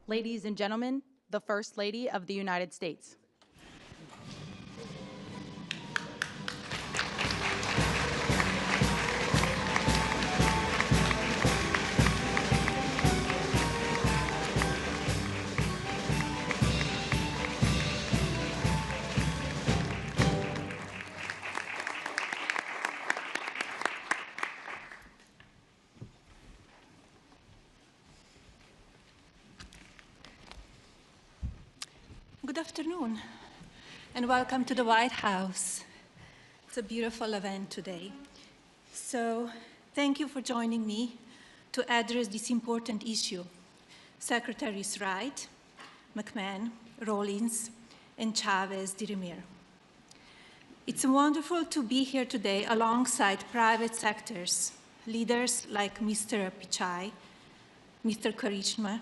Ladies and gentlemen, the First Lady of the United States. Good afternoon, and welcome to the White House. It's a beautiful event today. So thank you for joining me to address this important issue. Secretaries Wright, McMahon, Rawlings, and Chavez-DeRemir. It's wonderful to be here today alongside private sectors, leaders like Mr. Pichai, Mr. Karishma,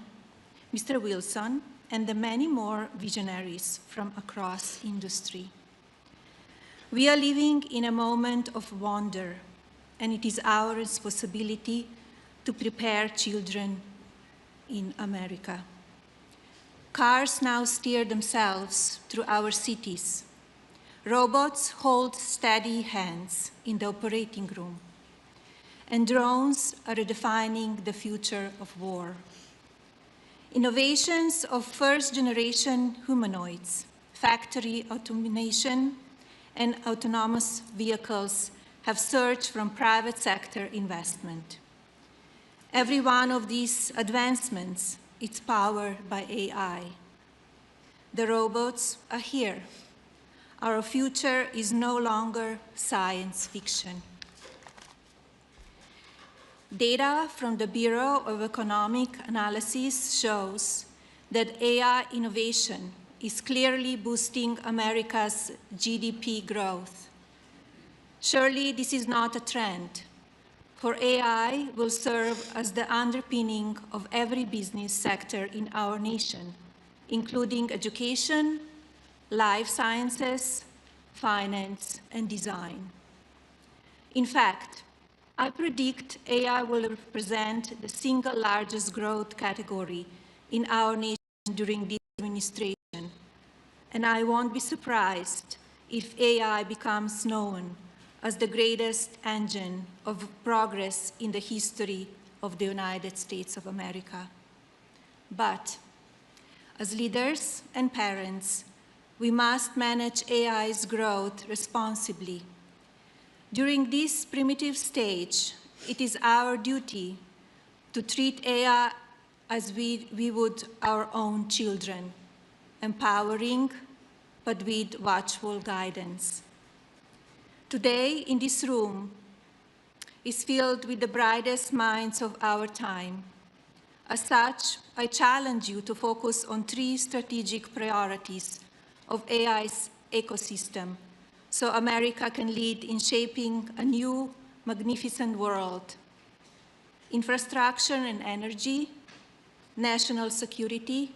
Mr. Wilson, and the many more visionaries from across industry. We are living in a moment of wonder, and it is our responsibility to prepare children in America. Cars now steer themselves through our cities. Robots hold steady hands in the operating room. And drones are redefining the future of war. Innovations of first-generation humanoids, factory automation, and autonomous vehicles have surged from private sector investment. Every one of these advancements is powered by AI. The robots are here. Our future is no longer science fiction. Data from the Bureau of Economic Analysis shows that AI innovation is clearly boosting America's GDP growth. Surely this is not a trend, for AI will serve as the underpinning of every business sector in our nation, including education, life sciences, finance, and design. In fact, I predict AI will represent the single largest growth category in our nation during this administration, and I won't be surprised if AI becomes known as the greatest engine of progress in the history of the United States of America. But as leaders and parents, we must manage AI's growth responsibly. During this primitive stage, it is our duty to treat AI as we would our own children, empowering but with watchful guidance. Today, in this room, is filled with the brightest minds of our time. As such, I challenge you to focus on 3 strategic priorities of AI's ecosystem, so America can lead in shaping a new, magnificent world. Infrastructure and energy, national security,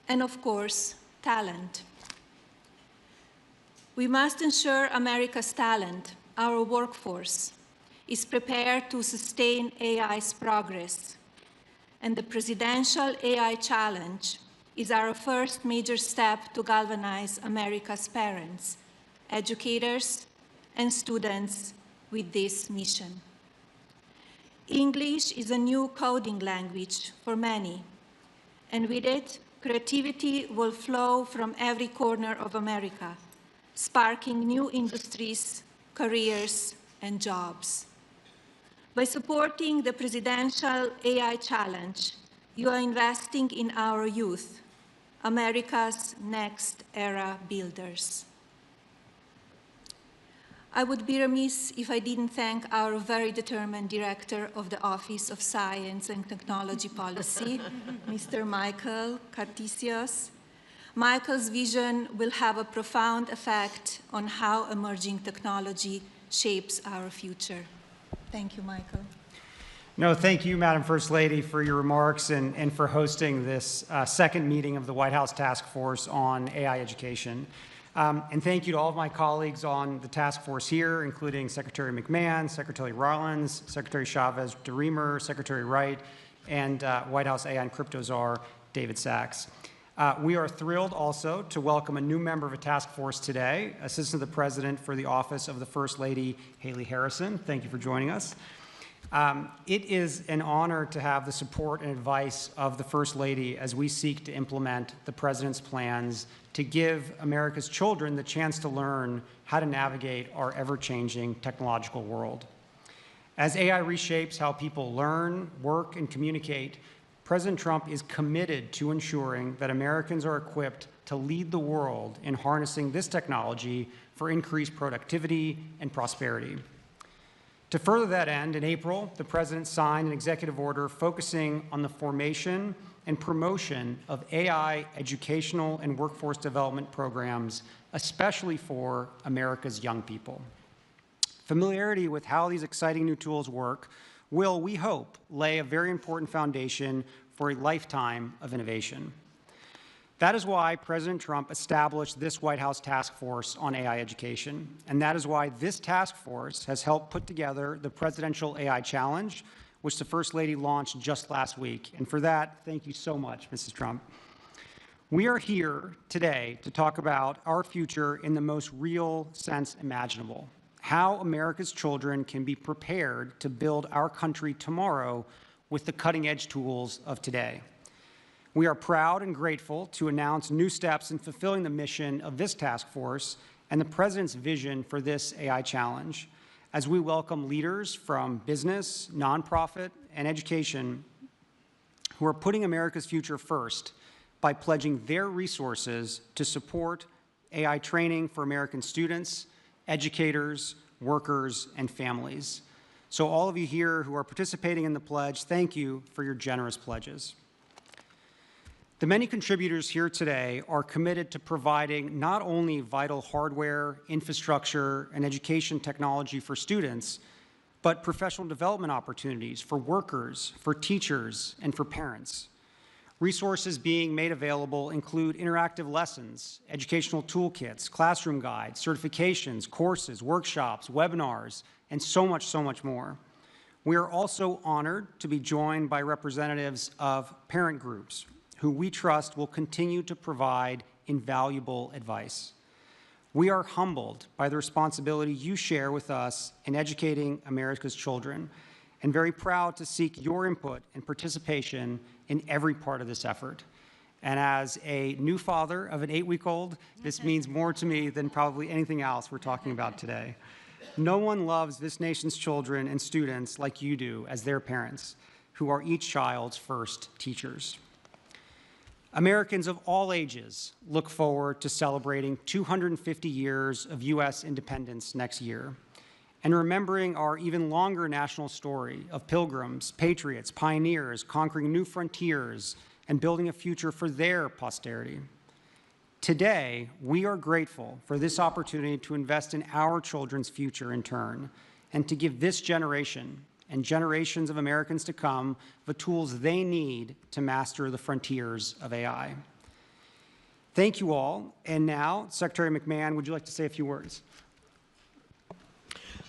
and of course, talent. We must ensure America's talent, our workforce, is prepared to sustain AI's progress. And the Presidential AI Challenge is our first major step to galvanize America's parents, educators, and students with this mission. English is a new coding language for many, and with it, creativity will flow from every corner of America, sparking new industries, careers, and jobs. By supporting the Presidential AI Challenge, you are investing in our youth, America's next era builders. I would be remiss if I didn't thank our very determined Director of the Office of Science and Technology Policy, Mr. Michael Cartesius. Michael's vision will have a profound effect on how emerging technology shapes our future. Thank you, Michael. No, thank you, Madam First Lady, for your remarks and for hosting this second meeting of the White House Task Force on AI Education. And thank you to all of my colleagues on the task force here, including Secretary McMahon, Secretary Rollins, Secretary Chavez-DeRemir, Secretary Wright, and White House AI and Crypto Czar, David Sachs. We are thrilled also to welcome a new member of a task force today, Assistant to the President for the Office of the First Lady, Haley Harrison. Thank you for joining us. It is an honor to have the support and advice of the First Lady as we seek to implement the President's plans to give America's children the chance to learn how to navigate our ever-changing technological world. As AI reshapes how people learn, work, and communicate, President Trump is committed to ensuring that Americans are equipped to lead the world in harnessing this technology for increased productivity and prosperity. To further that end, in April, the President signed an executive order focusing on the formation and promotion of AI educational and workforce development programs, especially for America's young people. Familiarity with how these exciting new tools work will, we hope, lay a very important foundation for a lifetime of innovation. That is why President Trump established this White House task force on AI education, and that is why this task force has helped put together the Presidential AI Challenge, which the First Lady launched just last week. And for that, thank you so much, Mrs. Trump. We are here today to talk about our future in the most real sense imaginable, how America's children can be prepared to build our country tomorrow with the cutting-edge tools of today. We are proud and grateful to announce new steps in fulfilling the mission of this task force and the President's vision for this AI challenge, as we welcome leaders from business, nonprofit, and education who are putting America's future first by pledging their resources to support AI training for American students, educators, workers, and families. So all of you here who are participating in the pledge, thank you for your generous pledges. The many contributors here today are committed to providing not only vital hardware, infrastructure, and education technology for students, but professional development opportunities for workers, for teachers, and for parents. Resources being made available include interactive lessons, educational toolkits, classroom guides, certifications, courses, workshops, webinars, and so much more. We are also honored to be joined by representatives of parent groups who we trust will continue to provide invaluable advice. We are humbled by the responsibility you share with us in educating America's children, and very proud to seek your input and participation in every part of this effort. And as a new father of an 8-week-old, this means more to me than probably anything else we're talking about today. No one loves this nation's children and students like you do as their parents, who are each child's first teachers. Americans of all ages look forward to celebrating 250 years of U.S. independence next year, and remembering our even longer national story of pilgrims, patriots, pioneers, conquering new frontiers, and building a future for their posterity. Today, we are grateful for this opportunity to invest in our children's future in turn, and to give this generation and generations of Americans to come the tools they need to master the frontiers of AI. Thank you all. And now, Secretary McMahon, would you like to say a few words?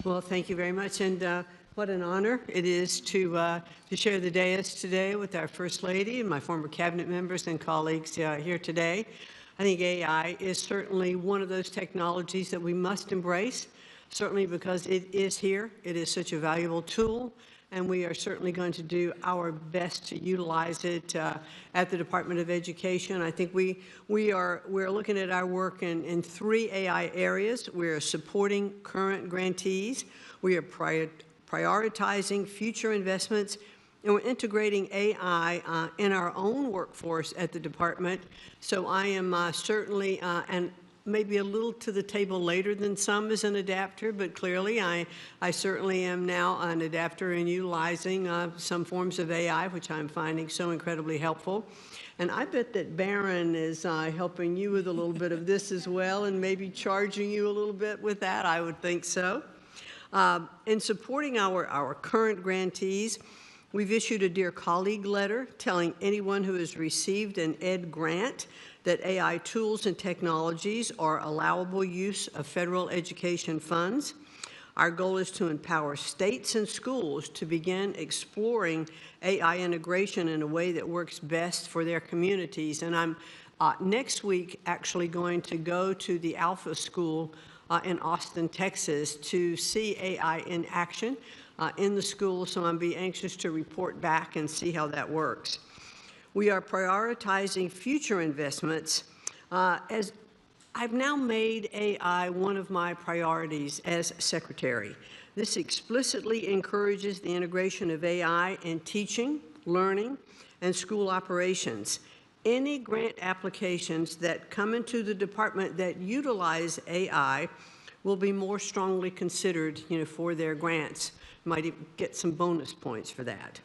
Well, thank you very much, and what an honor it is to share the dais today with our First Lady and my former cabinet members and colleagues here today. I think AI is certainly one of those technologies that we must embrace, certainly because it is here. It is such a valuable tool, and we are certainly going to do our best to utilize it at the Department of Education. I think we're looking at our work in 3 AI areas. We're supporting current grantees. We are prioritizing future investments, and we're integrating AI in our own workforce at the department. So I am certainly, and maybe a little to the table later than some as an adapter, but clearly I certainly am now an adapter in utilizing some forms of AI, which I'm finding so incredibly helpful. And I bet that Barron is helping you with a little bit of this as well, and maybe charging you a little bit with that. I would think so. In supporting our current grantees, we've issued a Dear Colleague letter telling anyone who has received an ED grant that AI tools and technologies are allowable use of federal education funds. Our goal is to empower states and schools to begin exploring AI integration in a way that works best for their communities. And I'm next week actually going to go to the Alpha School in Austin, Texas, to see AI in action in the school, so I'll be anxious to report back and see how that works. We are prioritizing future investments as I've now made AI one of my priorities as secretary. This explicitly encourages the integration of AI in teaching, learning, and school operations. Any grant applications that come into the department that utilize AI will be more strongly considered, for their grants. Might even get some bonus points for that.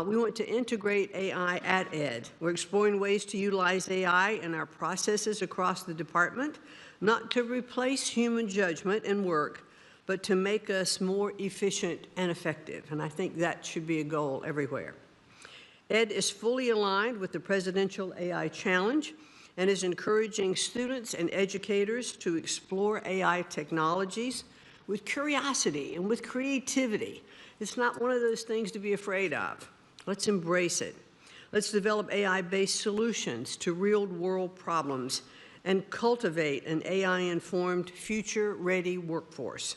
We want to integrate AI at Ed. We're exploring ways to utilize AI in our processes across the department, not to replace human judgment and work, but to make us more efficient and effective. And I think that should be a goal everywhere. Ed is fully aligned with the Presidential AI Challenge and is encouraging students and educators to explore AI technologies with curiosity and with creativity. It's not one of those things to be afraid of. Let's embrace it. Let's develop AI-based solutions to real-world problems and cultivate an AI-informed, future-ready workforce.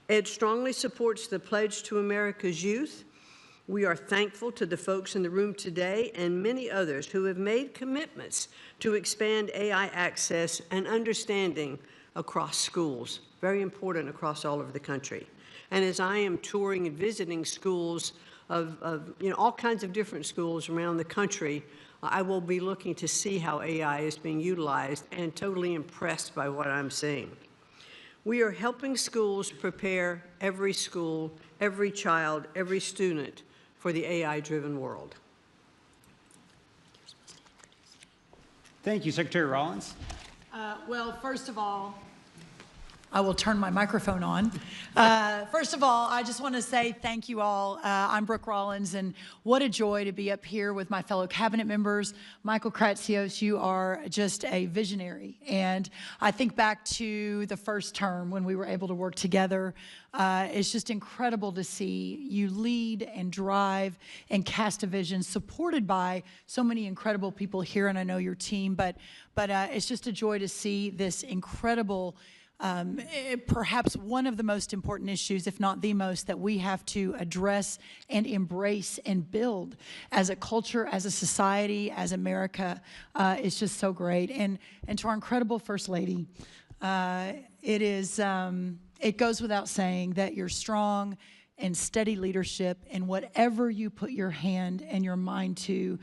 Ed strongly supports the Pledge to America's Youth. We are thankful to the folks in the room today and many others who have made commitments to expand AI access and understanding across schools, very important across all over the country. And as I am touring and visiting schools of all kinds of different schools around the country, I will be looking to see how AI is being utilized and totally impressed by what I'm seeing. We are helping schools prepare every school, every child, every student for the AI-driven world. Thank you, Secretary Rollins. Well, first of all, I will turn my microphone on. First of all, I just want to say thank you all. I'm Brooke Rollins, and what a joy to be up here with my fellow cabinet members. Michael Kratsios, you are just a visionary. And I think back to the first term when we were able to work together. It's just incredible to see you lead and drive and cast a vision supported by so many incredible people here, and I know your team. But it's just a joy to see this incredible perhaps one of the most important issues, if not the most, that we have to address and embrace and build as a culture, as a society, as America. It's just so great. And to our incredible First Lady, it goes without saying that your strong and steady leadership in whatever you put your hand and your mind to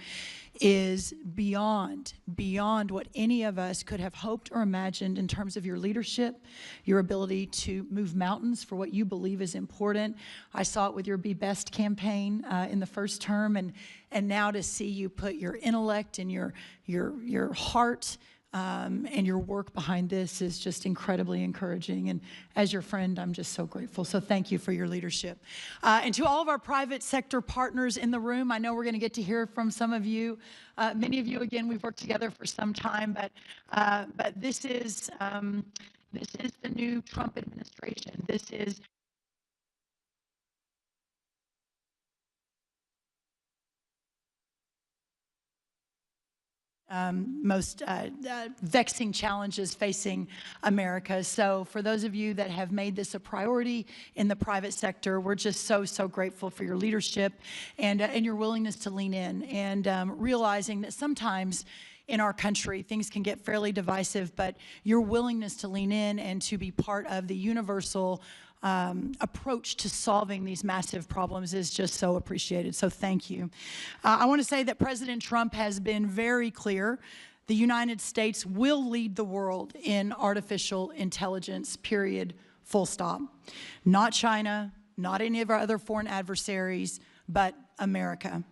is beyond what any of us could have hoped or imagined in terms of your leadership, your ability to move mountains for what you believe is important. I saw it with your Be Best campaign in the first term, and now to see you put your intellect and your heart and your work behind this is just incredibly encouraging. And as your friend, I'm just so grateful. So thank you for your leadership. And to all of our private sector partners in the room, I know we're going to get to hear from some of you. Many of you, again, we've worked together for some time, but this is the new Trump administration. This is most vexing challenges facing America. So for those of you that have made this a priority in the private sector, we're just so grateful for your leadership and your willingness to lean in and realizing that sometimes in our country, things can get fairly divisive, but your willingness to lean in and to be part of the universal approach to solving these massive problems is just so appreciated. So thank you. I want to say that President Trump has been very clear. The United States will lead the world in artificial intelligence, period, full stop. Not China, not any of our other foreign adversaries, but America.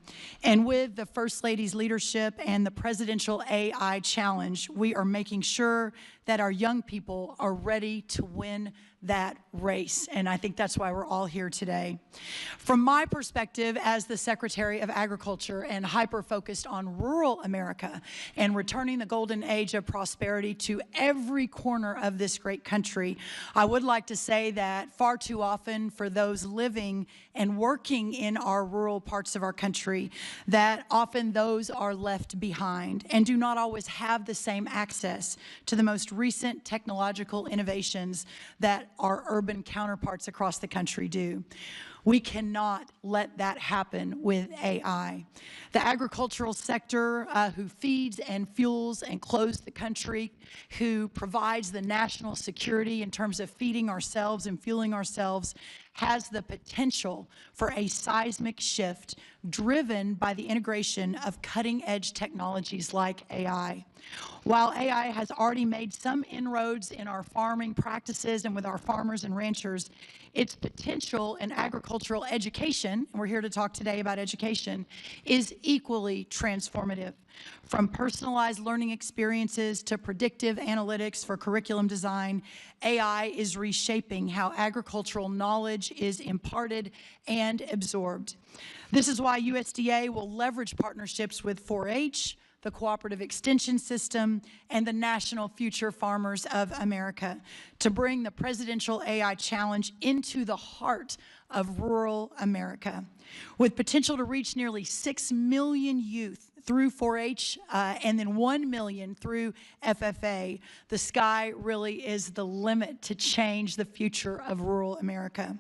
And with the First Lady's leadership and the Presidential AI Challenge, we are making sure that our young people are ready to win that race. And I think that's why we're all here today. From my perspective as the Secretary of Agriculture and hyper-focused on rural America and returning the golden age of prosperity to every corner of this great country, I would like to say that far too often for those living and working in our rural parts of our country, that often those are left behind and do not always have the same access to the most recent technological innovations that our urban counterparts across the country do. We cannot let that happen with AI. The agricultural sector, who feeds and fuels and clothes the country, who provides the national security in terms of feeding ourselves and fueling ourselves, has the potential for a seismic shift driven by the integration of cutting-edge technologies like AI. While AI has already made some inroads in our farming practices and with our farmers and ranchers, its potential in agricultural education, and we're here to talk today about education, is equally transformative. From personalized learning experiences to predictive analytics for curriculum design, AI is reshaping how agricultural knowledge is imparted and absorbed. This is why USDA will leverage partnerships with 4-H, the Cooperative Extension System, and the National Future Farmers of America to bring the Presidential AI Challenge into the heart of rural America. With potential to reach nearly 6 million youth through 4-H and then 1 million through FFA, the sky really is the limit to change the future of rural America.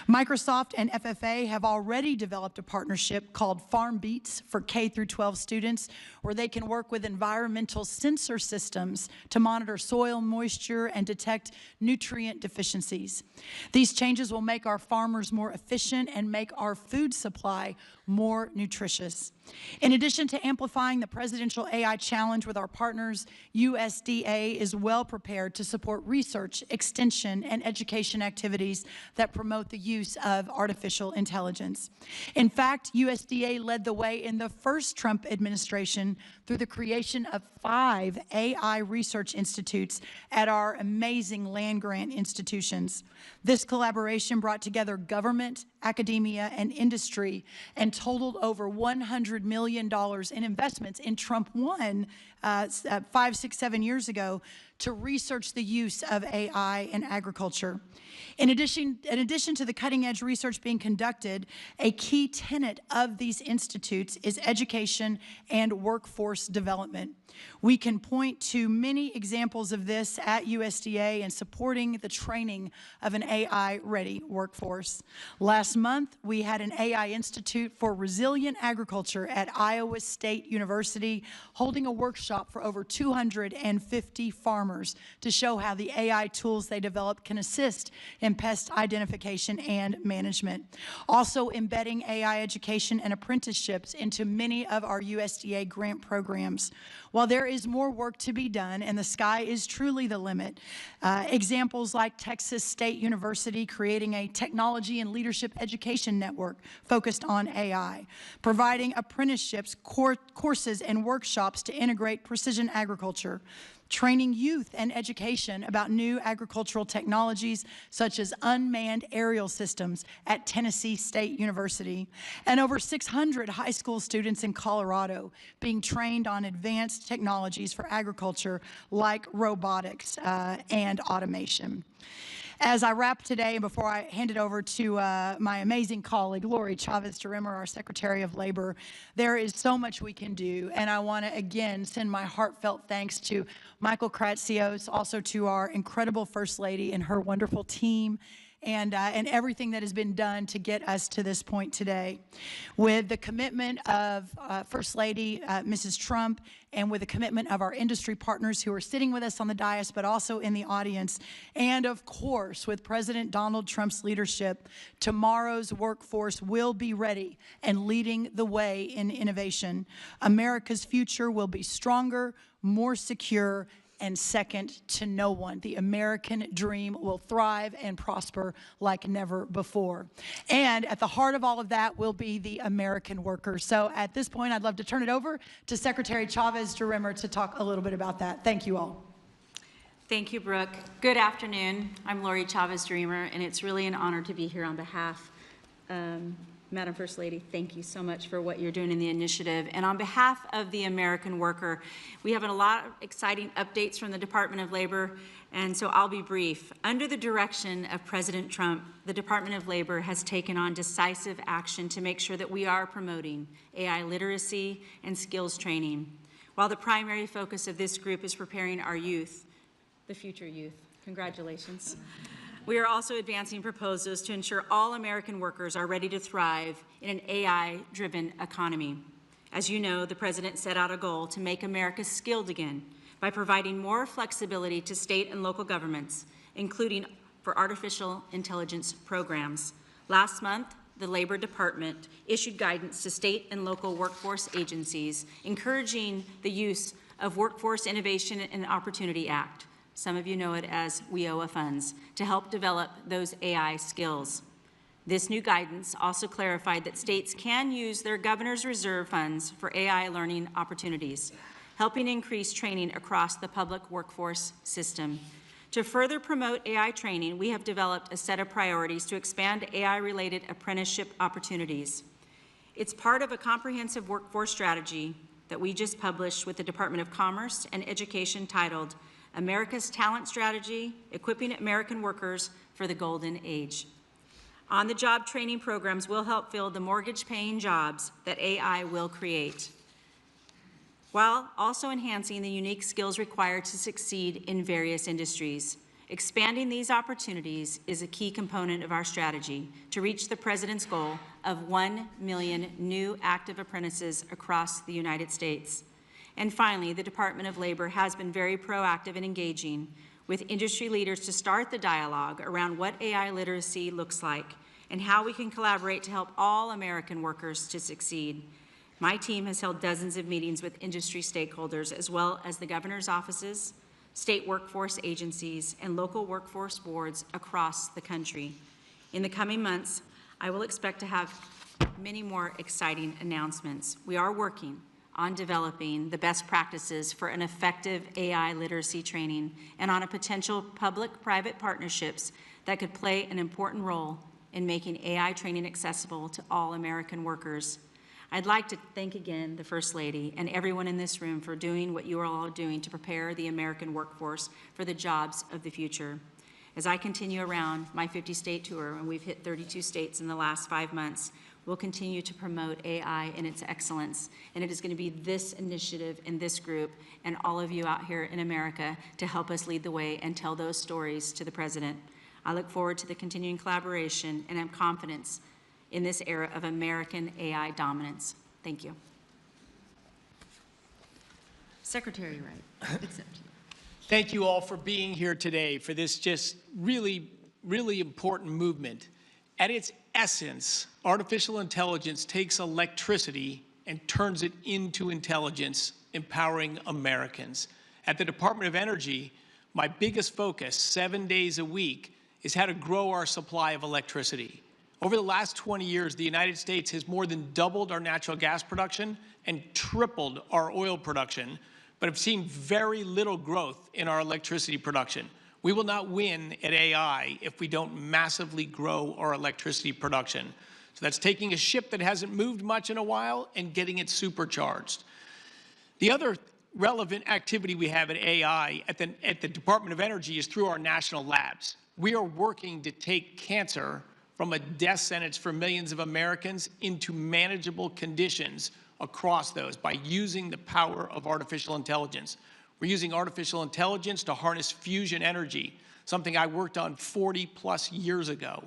Microsoft and FFA have already developed a partnership called Farm Beats for K through 12 students, where they can work with environmental sensor systems to monitor soil moisture and detect nutrient deficiencies. These changes will make our farmers more efficient and make our food supply more nutritious. In addition to amplifying the Presidential AI Challenge with our partners, USDA is well prepared to support research, extension, and education activities that promote the use of artificial intelligence. In fact, USDA led the way in the first Trump administration through the creation of 5 AI research institutes at our amazing land-grant institutions. This collaboration brought together government, academia, and industry and totaled over $100 million in investments in Trump 1 5, 6, 7 years ago to research the use of AI in agriculture. In addition to the cutting-edge research being conducted, a key tenet of these institutes is education and workforce development. We can point to many examples of this at USDA in supporting the training of an AI-ready workforce. Last month, we had an AI Institute for Resilient Agriculture at Iowa State University holding a workshop for over 250 farmers to show how the AI tools they developed can assist in pest identification and management. Also embedding AI education and apprenticeships into many of our USDA grant programs. While there is more work to be done and the sky is truly the limit, examples like Texas State University creating a technology and leadership education network focused on AI, providing apprenticeships, courses, and workshops to integrate precision agriculture, training youth and education about new agricultural technologies such as unmanned aerial systems at Tennessee State University, and over 600 high school students in Colorado being trained on advanced technologies for agriculture like robotics and automation. As I wrap today, and before I hand it over to my amazing colleague, Lori Chavez-DeRimmer, our Secretary of Labor, there is so much we can do. And I want to, again, send my heartfelt thanks to Michael Kratsios, also to our incredible First Lady and her wonderful team, and everything that has been done to get us to this point today. With the commitment of First Lady Mrs. Trump, and with the commitment of our industry partners who are sitting with us on the dais, but also in the audience, and of course, with President Donald Trump's leadership, tomorrow's workforce will be ready and leading the way in innovation. America's future will be stronger, more secure, and second to no one. The American dream will thrive and prosper like never before. And at the heart of all of that will be the American worker. So at this point, I'd love to turn it over to Secretary Chavez-DeRimmer to talk a little bit about that. Thank you all. Thank you, Brooke. Good afternoon. I'm Lori Chavez-Dreamer, and it's really an honor to be here on behalf. Madam First Lady, thank you so much for what you're doing in the initiative. And on behalf of the American worker, we have a lot of exciting updates from the Department of Labor, and so I'll be brief. Under the direction of President Trump, the Department of Labor has taken on decisive action to make sure that we are promoting AI literacy and skills training, while the primary focus of this group is preparing our youth, the future youth. Congratulations. We are also advancing proposals to ensure all American workers are ready to thrive in an AI-driven economy. As you know, the President set out a goal to make America skilled again by providing more flexibility to state and local governments, including for artificial intelligence programs. Last month, the Labor Department issued guidance to state and local workforce agencies, encouraging the use of Workforce Innovation and Opportunity Act. Some of you know it as WIOA funds, to help develop those AI skills. This new guidance also clarified that states can use their governor's reserve funds for AI learning opportunities, helping increase training across the public workforce system. To further promote AI training, we have developed a set of priorities to expand AI-related apprenticeship opportunities. It's part of a comprehensive workforce strategy that we just published with the Department of Commerce and Education titled America's Talent Strategy, Equipping American Workers for the Golden Age. On-the-job training programs will help fill the mortgage-paying jobs that AI will create, while also enhancing the unique skills required to succeed in various industries. Expanding these opportunities is a key component of our strategy to reach the President's goal of 1 million new active apprentices across the United States. And finally, the Department of Labor has been very proactive in engaging with industry leaders to start the dialogue around what AI literacy looks like and how we can collaborate to help all American workers to succeed. My team has held dozens of meetings with industry stakeholders, as well as the governor's offices, state workforce agencies, and local workforce boards across the country. In the coming months, I will expect to have many more exciting announcements. We are working on developing the best practices for an effective AI literacy training and on a potential public-private partnerships that could play an important role in making AI training accessible to all American workers. I'd like to thank again the First Lady and everyone in this room for doing what you are all doing to prepare the American workforce for the jobs of the future. As I continue around my 50-state tour, and we've hit 32 states in the last 5 months, we'll continue to promote AI and its excellence. And it is going to be this initiative and this group and all of you out here in America to help us lead the way and tell those stories to the President. I look forward to the continuing collaboration and have confidence in this era of American AI dominance. Thank you. Secretary Wright, it's up to you. Thank you all for being here today for this just really important movement. At its essence, artificial intelligence takes electricity and turns it into intelligence, empowering Americans. At the Department of Energy, my biggest focus, 7 days a week, is how to grow our supply of electricity. Over the last 20 years, the United States has more than doubled our natural gas production and tripled our oil production, but have seen very little growth in our electricity production. We will not win at AI if we don't massively grow our electricity production. So that's taking a ship that hasn't moved much in a while and getting it supercharged. The other relevant activity we have at AI at the Department of Energy is through our national labs. We are working to take cancer from a death sentence for millions of Americans into manageable conditions across those by using the power of artificial intelligence. We're using artificial intelligence to harness fusion energy, something I worked on 40+ years ago.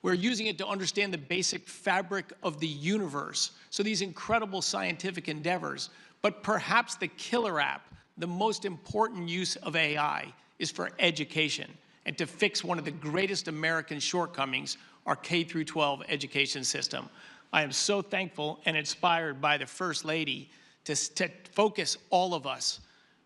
We're using it to understand the basic fabric of the universe. So these incredible scientific endeavors, but perhaps the killer app, the most important use of AI is for education and to fix one of the greatest American shortcomings, our K-12 education system. I am so thankful and inspired by the First Lady to focus all of us.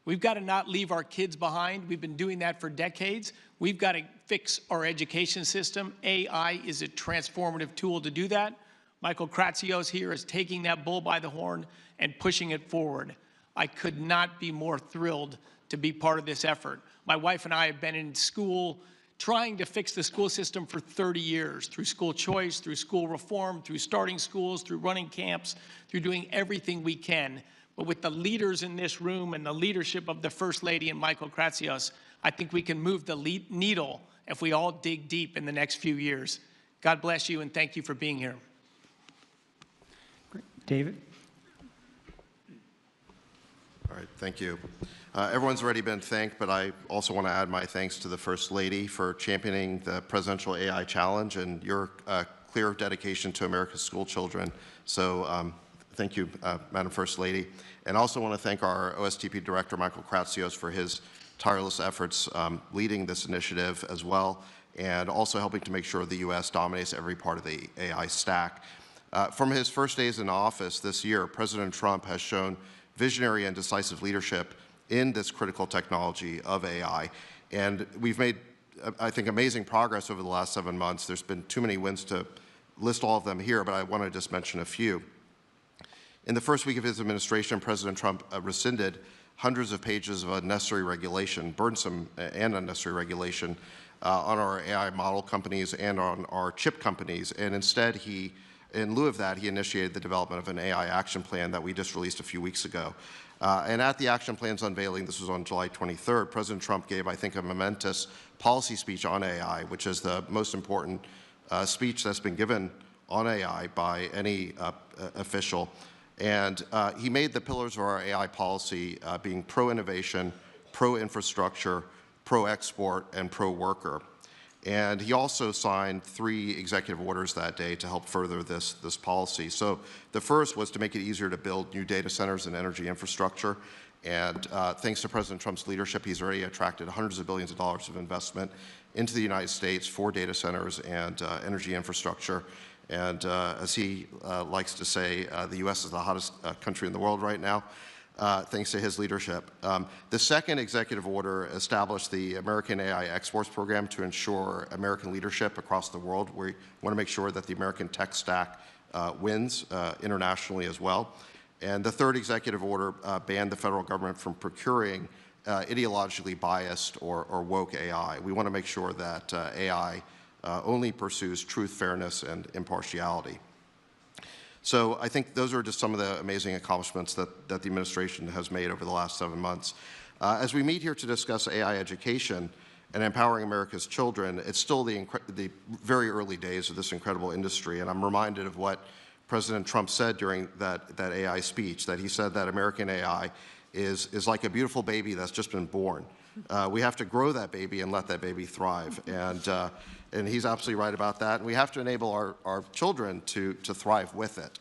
We've got to not leave our kids behind. We've been doing that for decades. We've got to fix our education system. AI is a transformative tool to do that. Michael Kratsios here is taking that bull by the horn and pushing it forward. I could not be more thrilled to be part of this effort. My wife and I have been in school trying to fix the school system for 30 years, through school choice, through school reform, through starting schools, through running camps, through doing everything we can. But with the leaders in this room and the leadership of the First Lady and Michael Kratsios, I think we can move the needle if we all dig deep in the next few years. God bless you, and thank you for being here. Great. David? All right, thank you. Everyone's already been thanked, but I also want to add my thanks to the First Lady for championing the Presidential AI Challenge and your clear dedication to America's school children. So thank you, Madam First Lady. And I also want to thank our OSTP Director, Michael Kratsios, for his tireless efforts leading this initiative as well, and also helping to make sure the U.S. dominates every part of the AI stack. From his first days in office this year, President Trump has shown visionary and decisive leadership in this critical technology of AI. And we've made, I think, amazing progress over the last 7 months. There's been too many wins to list all of them here, but I want to just mention a few. In the first week of his administration, President Trump rescinded hundreds of pages of unnecessary regulation, burdensome and unnecessary regulation, on our AI model companies and on our chip companies. And instead, in lieu of that, he initiated the development of an AI action plan that we just released a few weeks ago. And at the action plan's unveiling, this was on July 23rd, President Trump gave, I think, a momentous policy speech on AI, which is the most important speech that's been given on AI by any official. And he made the pillars of our AI policy being pro-innovation, pro-infrastructure, pro-export, and pro-worker. And he also signed 3 executive orders that day to help further this policy. So the first was to make it easier to build new data centers and energy infrastructure. And thanks to President Trump's leadership, he's already attracted hundreds of billions of dollars of investment into the United States for data centers and energy infrastructure. And as he likes to say, the U.S. is the hottest country in the world right now, thanks to his leadership. The second executive order established the American AI Exports Program to ensure American leadership across the world. We want to make sure that the American tech stack wins internationally as well. And the third executive order banned the federal government from procuring ideologically biased or woke AI. We want to make sure that AI only pursues truth, fairness, and impartiality. So I think those are just some of the amazing accomplishments that the administration has made over the last 7 months. As we meet here to discuss AI education and empowering America's children, it's still the very early days of this incredible industry. And I'm reminded of what President Trump said during that AI speech, that he said that American AI is like a beautiful baby that's just been born. We have to grow that baby and let that baby thrive. And he's absolutely right about that. And we have to enable our children to thrive with it.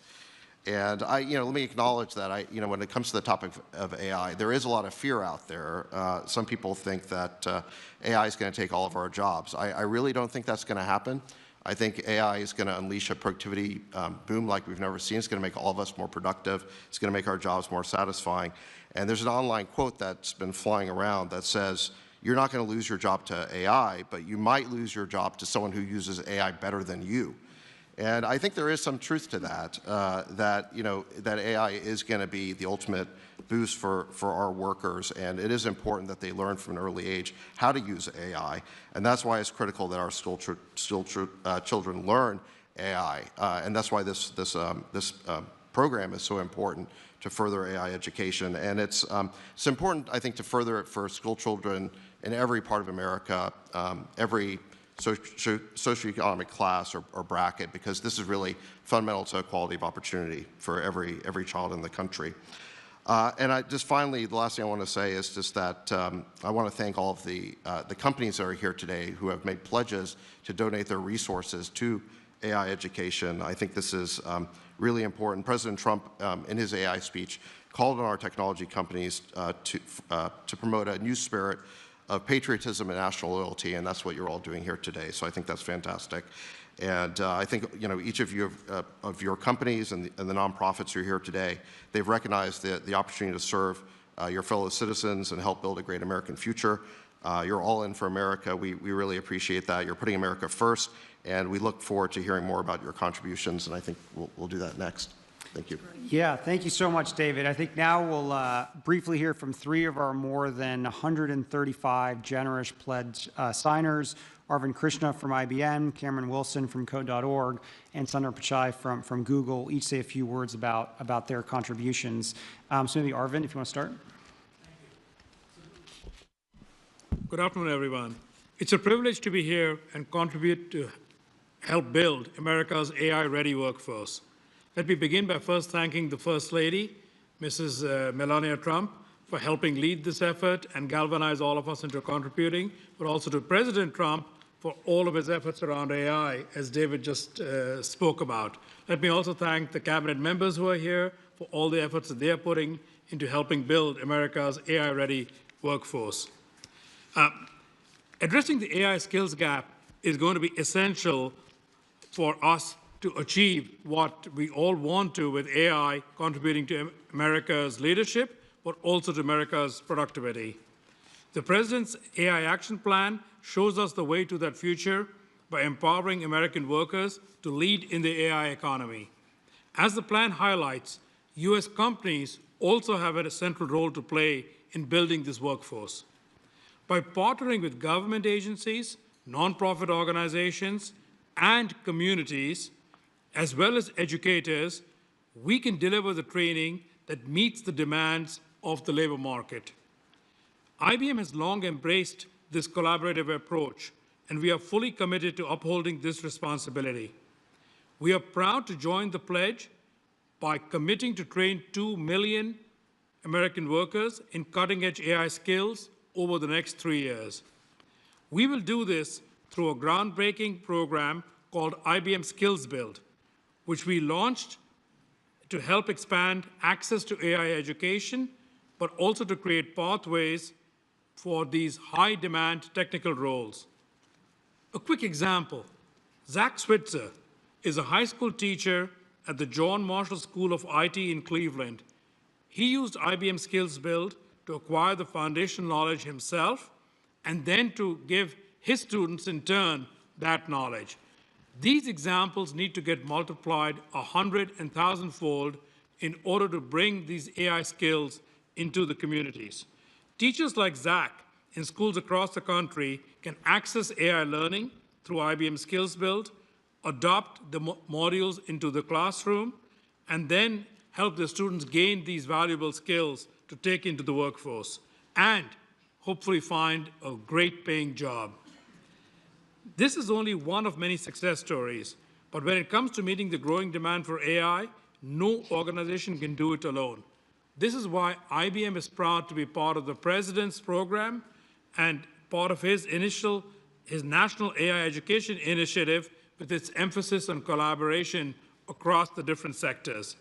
And let me acknowledge that when it comes to the topic of AI, there is a lot of fear out there. Some people think that AI is going to take all of our jobs. I really don't think that's going to happen. I think AI is going to unleash a productivity boom like we've never seen. It's going to make all of us more productive. It's going to make our jobs more satisfying. And there's an online quote that's been flying around that says, you're not going to lose your job to AI, but you might lose your job to someone who uses AI better than you. And I think there is some truth to that, that AI is going to be the ultimate boost for our workers, and it is important that they learn from an early age how to use AI, and that's why it's critical that our school children learn AI, and that's why this program is so important to further AI education. And it's important, I think, to further it for school children in every part of America, every socioeconomic class or bracket, because this is really fundamental to equality of opportunity for every child in the country. And finally, the last thing I want to say is just that I want to thank all of the companies that are here today who have made pledges to donate their resources to AI education. I think this is really important. President Trump, in his AI speech, called on our technology companies to promote a new spirit of patriotism and national loyalty, and that's what you're all doing here today. So I think that's fantastic. And I think each of you of your companies and the nonprofits who are here today, they've recognized the opportunity to serve your fellow citizens and help build a great American future. You're all in for America. We really appreciate that. You're putting America first, and we look forward to hearing more about your contributions, and I think we'll do that next. Thank you. Yeah, thank you so much, David. I think now we'll briefly hear from three of our more than 135 generous pledge signers: Arvind Krishna from IBM, Cameron Wilson from Code.org, and Sundar Pichai from Google. Each say a few words about their contributions. So maybe Arvind, if you want to start. Good afternoon, everyone. It's a privilege to be here and contribute to help build America's AI-ready workforce. Let me begin by first thanking the First Lady, Mrs. Melania Trump, for helping lead this effort and galvanize all of us into contributing, but also to President Trump for all of his efforts around AI, as David just spoke about. Let me also thank the cabinet members who are here for all the efforts that they are putting into helping build America's AI-ready workforce. Addressing the AI skills gap is going to be essential for us to achieve what we all want to with AI contributing to America's leadership, but also to America's productivity. The President's AI Action Plan shows us the way to that future by empowering American workers to lead in the AI economy. As the plan highlights, U.S. companies also have a central role to play in building this workforce. By partnering with government agencies, nonprofit organizations, and communities, as well as educators, we can deliver the training that meets the demands of the labor market. IBM has long embraced this collaborative approach, and we are fully committed to upholding this responsibility. We are proud to join the pledge by committing to train 2 million American workers in cutting-edge AI skills over the next 3 years. We will do this through a groundbreaking program called IBM Skills Build, which we launched to help expand access to AI education, but also to create pathways for these high-demand technical roles. A quick example, Zach Switzer is a high school teacher at the John Marshall School of IT in Cleveland. He used IBM Skills Build to acquire the foundation knowledge himself, and then to give his students, in turn, that knowledge. These examples need to get multiplied 100 and 1,000-fold in order to bring these AI skills into the communities. Teachers like Zach in schools across the country can access AI learning through IBM Skills Build, adopt the modules into the classroom, and then help the students gain these valuable skills to take into the workforce, and hopefully find a great paying job. This is only one of many success stories, but when it comes to meeting the growing demand for AI, no organization can do it alone. This is why IBM is proud to be part of the President's program and part of his National AI Education Initiative, with its emphasis on collaboration across the different sectors.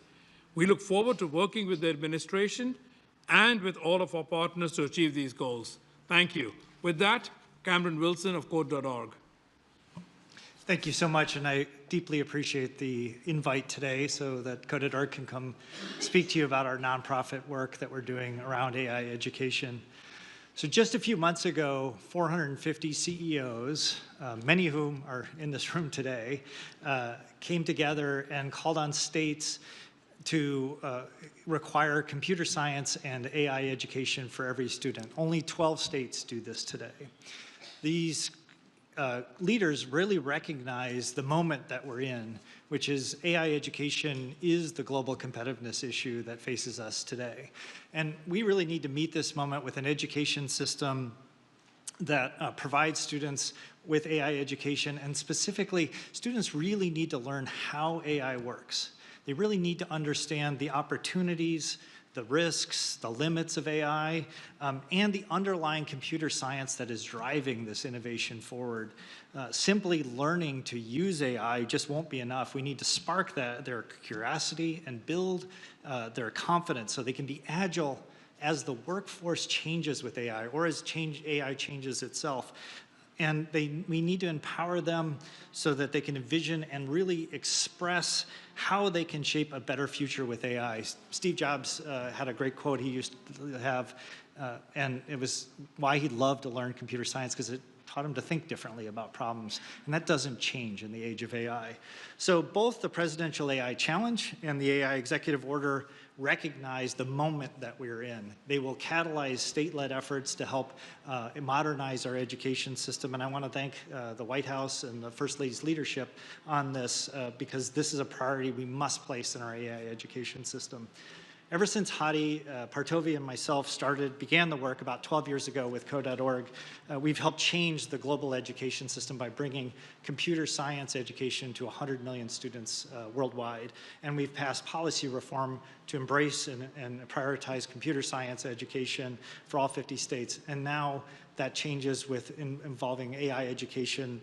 We look forward to working with the administration and with all of our partners to achieve these goals. Thank you. With that, Cameron Wilson of Code.org. Thank you so much, and I deeply appreciate the invite today so that Code.org can come speak to you about our nonprofit work that we're doing around AI education. So just a few months ago, 450 CEOs, many of whom are in this room today, came together and called on states to require computer science and AI education for every student. Only 12 states do this today. These leaders really recognize the moment that we're in, which is AI education is the global competitiveness issue that faces us today. And we really need to meet this moment with an education system that provides students with AI education, and specifically, students really need to learn how AI works. They really need to understand the opportunities, the risks, the limits of AI, and the underlying computer science that is driving this innovation forward. Simply learning to use AI just won't be enough. We need to spark their curiosity and build their confidence so they can be agile as the workforce changes with AI, or as AI changes itself. And we need to empower them so that they can envision and really express how they can shape a better future with AI. Steve Jobs had a great quote he used to have, and it was why he loved to learn computer science, because it taught them to think differently about problems, and that doesn't change in the age of AI. So both the Presidential AI Challenge and the AI Executive Order recognize the moment that we're in. They will catalyze state-led efforts to help modernize our education system, and I want to thank the White House and the First Lady's leadership on this because this is a priority we must place in our AI education system. Ever since Hadi Partovi and myself began the work about 12 years ago with Code.org, we've helped change the global education system by bringing computer science education to 100 million students worldwide. And we've passed policy reform to embrace and prioritize computer science education for all 50 states. And now that changes with involving AI education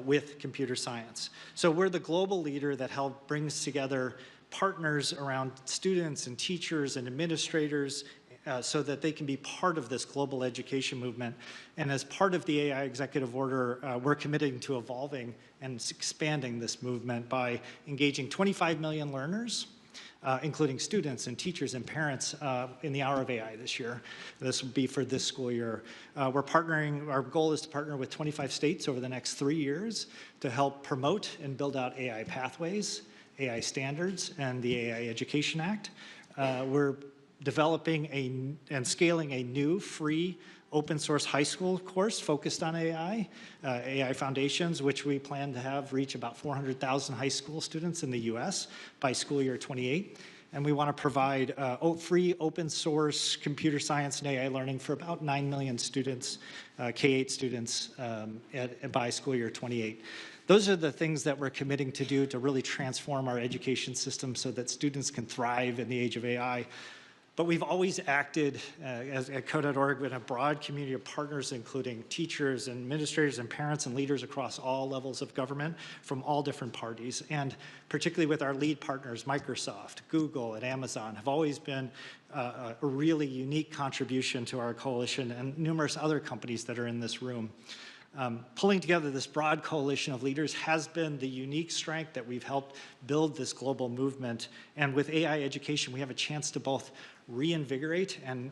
with computer science. So we're the global leader that brings together partners around students and teachers and administrators so that they can be part of this global education movement. And as part of the AI Executive Order, we're committing to evolving and expanding this movement by engaging 25 million learners, including students and teachers and parents in the Hour of AI this year. This will be for this school year. We're partnering, our goal is to partner with 25 states over the next 3 years to help promote and build out AI pathways, AI standards, and the AI Education Act. We're developing and scaling a new free open source high school course focused on AI, AI Foundations, which we plan to have reach about 400,000 high school students in the US by school year 28. And we want to provide free open source computer science and AI learning for about 9 million students, K-8 students by school year 28. Those are the things that we're committing to do to really transform our education system so that students can thrive in the age of AI. But we've always acted at Code.org with a broad community of partners, including teachers and administrators and parents and leaders across all levels of government from all different parties. And particularly with our lead partners, Microsoft, Google, and Amazon, have always been a really unique contribution to our coalition and numerous other companies that are in this room. Pulling together this broad coalition of leaders has been the unique strength that we've helped build this global movement. And with AI education, we have a chance to both reinvigorate and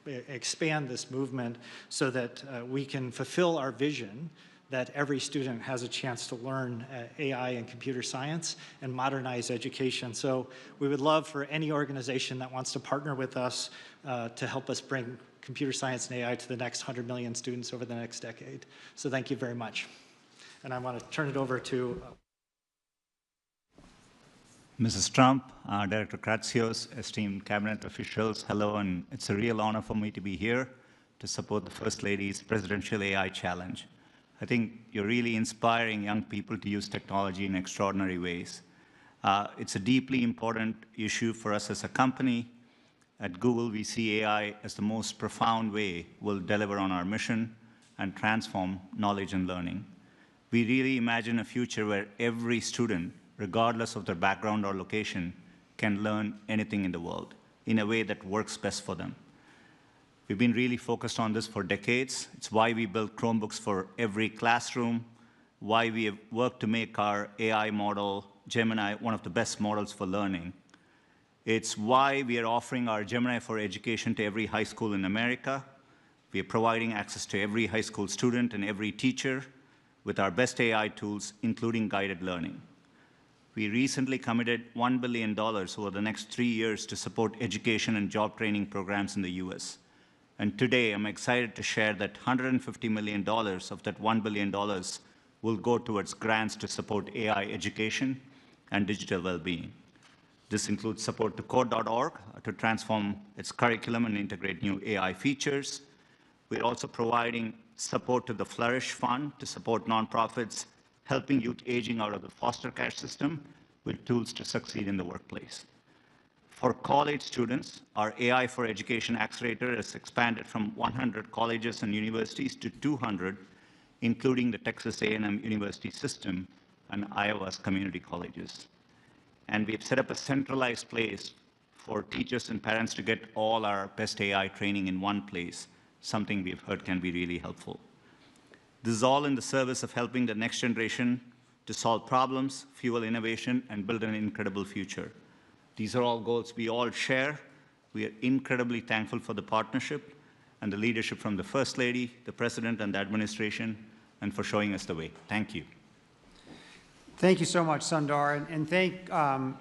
expand this movement so that we can fulfill our vision that every student has a chance to learn AI and computer science and modernize education. So we would love for any organization that wants to partner with us to help us bring computer science and AI to the next 100 million students over the next decade. So thank you very much. And I want to turn it over to Mrs. Trump, Director Kratsios, esteemed cabinet officials, hello, and it's a real honor for me to be here to support the First Lady's Presidential AI Challenge. I think you're really inspiring young people to use technology in extraordinary ways. It's a deeply important issue for us as a company. At Google, we see AI as the most profound way we'll deliver on our mission and transform knowledge and learning. We really imagine a future where every student, regardless of their background or location, can learn anything in the world in a way that works best for them. We've been really focused on this for decades. It's why we built Chromebooks for every classroom, why we have worked to make our AI model, Gemini, one of the best models for learning. It's why we are offering our Gemini for Education to every high school in America. We are providing access to every high school student and every teacher with our best AI tools, including guided learning. We recently committed $1 billion over the next 3 years to support education and job training programs in the US. And today, I'm excited to share that $150 million of that $1 billion will go towards grants to support AI education and digital well-being. This includes support to Code.org to transform its curriculum and integrate new AI features. We're also providing support to the Flourish Fund to support nonprofits, helping youth aging out of the foster care system with tools to succeed in the workplace. For college students, our AI for Education Accelerator has expanded from 100 colleges and universities to 200, including the Texas A&M University System and Iowa's community colleges. And we've set up a centralized place for teachers and parents to get all our best AI training in one place, something we've heard can be really helpful. This is all in the service of helping the next generation to solve problems, fuel innovation, and build an incredible future. These are all goals we all share. We are incredibly thankful for the partnership, and the leadership from the First Lady, the President, and the administration, and for showing us the way. Thank you. Thank you so much, Sundar, and thank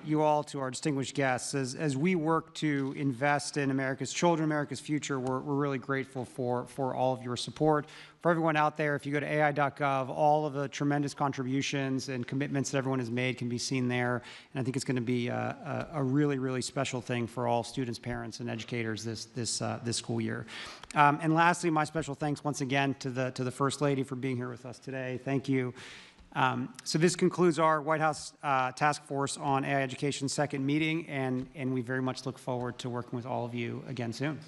you all to our distinguished guests. As we work to invest in America's children, America's future, we're really grateful for all of your support. For everyone out there, if you go to ai.gov, all of the tremendous contributions and commitments that everyone has made can be seen there, and I think it's going to be a really, really special thing for all students, parents, and educators this school year. And lastly, my special thanks once again to the First Lady for being here with us today. Thank you. So this concludes our White House Task Force on AI Education second meeting, and we very much look forward to working with all of you again soon.